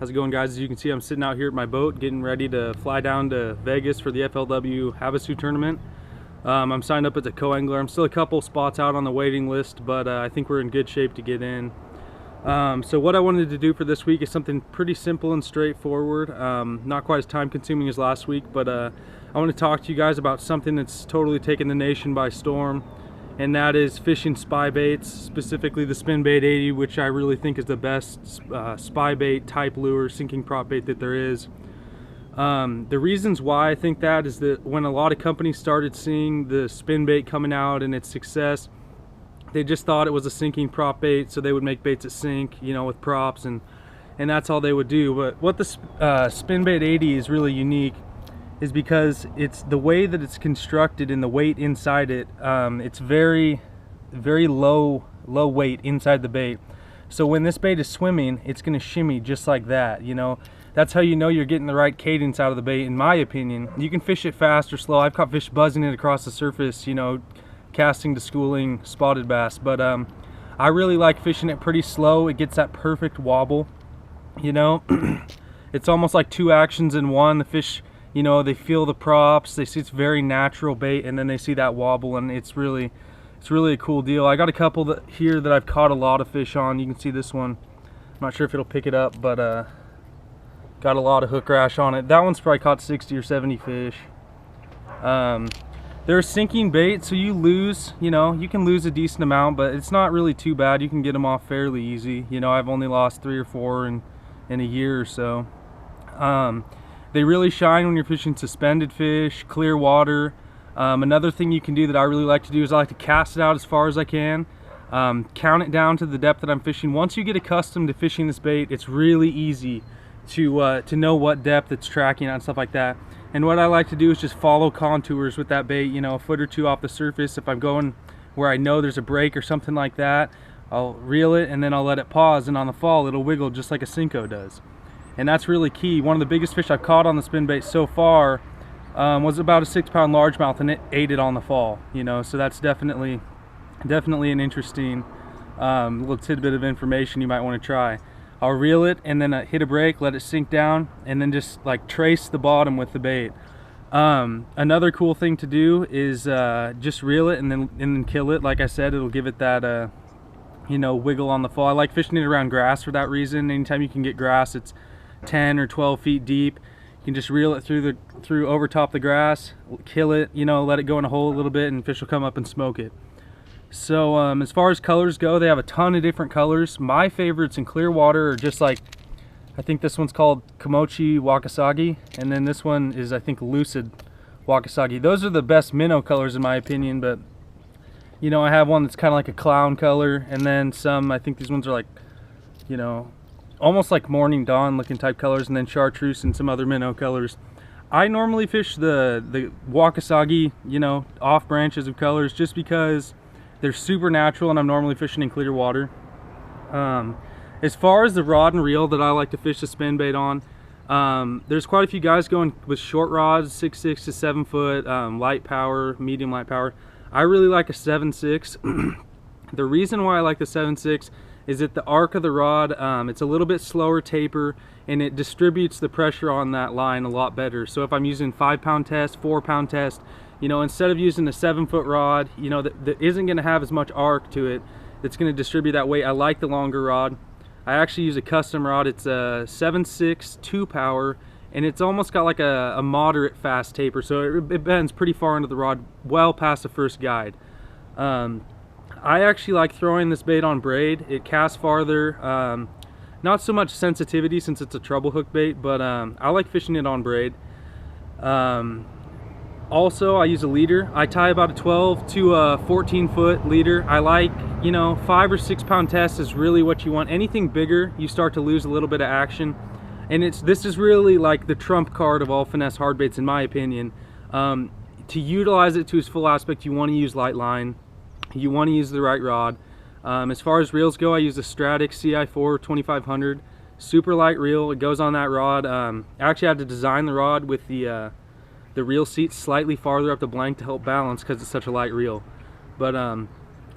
How's it going, guys? As you can see, I'm sitting out here at my boat getting ready to fly down to Vegas for the FLW Havasu tournament. I'm signed up as a co-angler. I'm still a couple spots out on the waiting list, but I think we're in good shape to get in. So what I wanted to do for this week is something pretty simple and straightforward, not quite as time consuming as last week, but I want to talk to you guys about something that's totally taken the nation by storm, and that is fishing spy baits, specifically the Spinbait 80, which I really think is the best spy bait type lure, sinking prop bait that there is. The reasons why I think that is that when a lot of companies started seeing the Spinbait coming out and its success, they just thought it was a sinking prop bait, so they would make baits that sink, you know, with props, and that's all they would do. But what the Spinbait 80 is really unique is because it's the way that it's constructed and the weight inside it. It's very low weight inside the bait, so when this bait is swimming, it's going to shimmy just like that. You know, that's how you know you're getting the right cadence out of the bait, in my opinion. You can fish it fast or slow. I've caught fish buzzing it across the surface, you know, casting to schooling spotted bass, but I really like fishing it pretty slow. It gets that perfect wobble, you know. It's almost like two actions in one. The fish, you know, they feel the props, they see it's very natural bait, and then they see that wobble, and it's really a cool deal. I got a couple here that I've caught a lot of fish on. You can see this one. I'm not sure if it'll pick it up, but got a lot of hook rash on it. That one's probably caught 60 or 70 fish. They're sinking bait, so you lose, you know, you can lose a decent amount, but it's not really too bad. You can get them off fairly easy. You know, I've only lost 3 or 4 in a year or so. They really shine when you're fishing suspended fish, clear water. Another thing you can do that I really like to do is I like to cast it out as far as I can, count it down to the depth that I'm fishing. Once you get accustomed to fishing this bait, it's really easy to know what depth it's tracking at and stuff like that. And what I like to do is just follow contours with that bait, you know, a foot or two off the surface. If I'm going where I know there's a break or something like that, I'll reel it and then I'll let it pause, and on the fall it'll wiggle just like a Senko does. And that's really key. One of the biggest fish I've caught on the Spinbait so far was about a 6-pound largemouth, and it ate it on the fall, you know, so that's definitely an interesting little tidbit of information you might want to try. I'll reel it and then hit a break, let it sink down, and then just like trace the bottom with the bait. Another cool thing to do is just reel it and then kill it. Like I said, it'll give it that you know, wiggle on the fall. I like fishing it around grass for that reason. Anytime you can get grass, it's 10 or 12 feet deep, you can just reel it through over top the grass, kill it, you know, let it go in a hole a little bit, and fish will come up and smoke it. So as far as colors go, they have a ton of different colors. My favorites in clear water are just like, I think this one's called Komochi Wakasagi, and then this one is, I think, Lucid Wakasagi. Those are the best minnow colors in my opinion, but you know, I have one that's kind of like a clown color, and then some, I think these ones are like, you know, almost like morning dawn looking type colors, and then chartreuse and some other minnow colors. I normally fish the Wakasagi, you know, off branches of colors, just because they're super natural and I'm normally fishing in clear water. As far as the rod and reel that I like to fish the Spinbait on, there's quite a few guys going with short rods, 6.6 to 7 foot, light power, medium light power. I really like a 7.6. The reason why I like the 7.6 is that the arc of the rod, it's a little bit slower taper, and it distributes the pressure on that line a lot better. So if I'm using 5-pound test, 4-pound test, you know, instead of using a 7-foot rod, you know, that isn't going to have as much arc to it, that's going to distribute that weight. I like the longer rod. I actually use a custom rod. It's a 7.6 2-power, and it's almost got like a moderate fast taper, so it bends pretty far into the rod, well past the first guide. I actually like throwing this bait on braid. It casts farther. Not so much sensitivity since it's a treble hook bait, but I like fishing it on braid. Also, I use a leader. I tie about a 12 to a 14-foot leader. I like, you know, 5 or 6 pound test is really what you want. Anything bigger, you start to lose a little bit of action. And this is really like the trump card of all finesse hard baits, in my opinion. To utilize it to its full aspect, you want to use light line. You want to use the right rod. As far as reels go, I use a Stratic CI4 2500. Super light reel. It goes on that rod. I actually had to design the rod with the reel seat slightly farther up the blank to help balance because it's such a light reel. But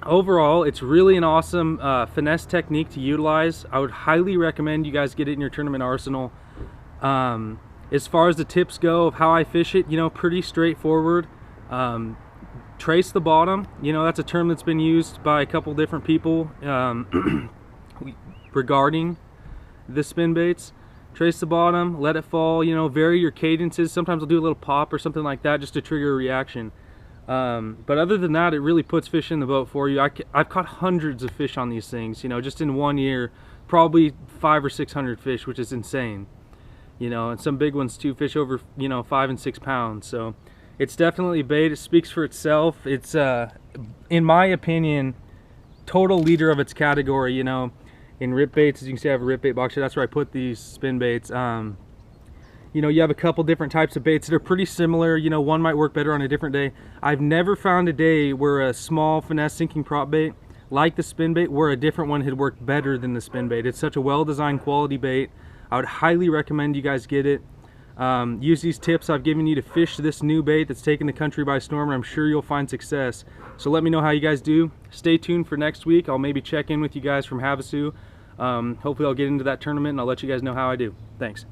overall, it's really an awesome finesse technique to utilize. I would highly recommend you guys get it in your tournament arsenal. As far as the tips go of how I fish it, you know, pretty straightforward. Trace the bottom, you know, that's a term that's been used by a couple different people regarding the spin baits. Trace the bottom, let it fall, you know, vary your cadences. Sometimes I'll do a little pop or something like that just to trigger a reaction. But other than that, it really puts fish in the boat for you. I've caught hundreds of fish on these things, you know, just in 1 year, probably 500 or 600 fish, which is insane. You know, and some big ones too, fish over, you know, 5 and 6 pounds. So it's definitely a bait. It speaks for itself. It's in my opinion, total leader of its category. You know, in rip baits, as you can see, I have a rip bait box here. That's where I put these spin baits. You know, you have a couple different types of baits that are pretty similar. You know, one might work better on a different day. I've never found a day where a small finesse sinking prop bait like the spin bait where a different one had worked better than the spin bait. It's such a well-designed quality bait. I would highly recommend you guys get it. Use these tips I've given you to fish this new bait that's taking the country by storm, and I'm sure you'll find success. So let me know how you guys do. Stay tuned for next week. I'll maybe check in with you guys from Havasu. Hopefully I'll get into that tournament and I'll let you guys know how I do. Thanks.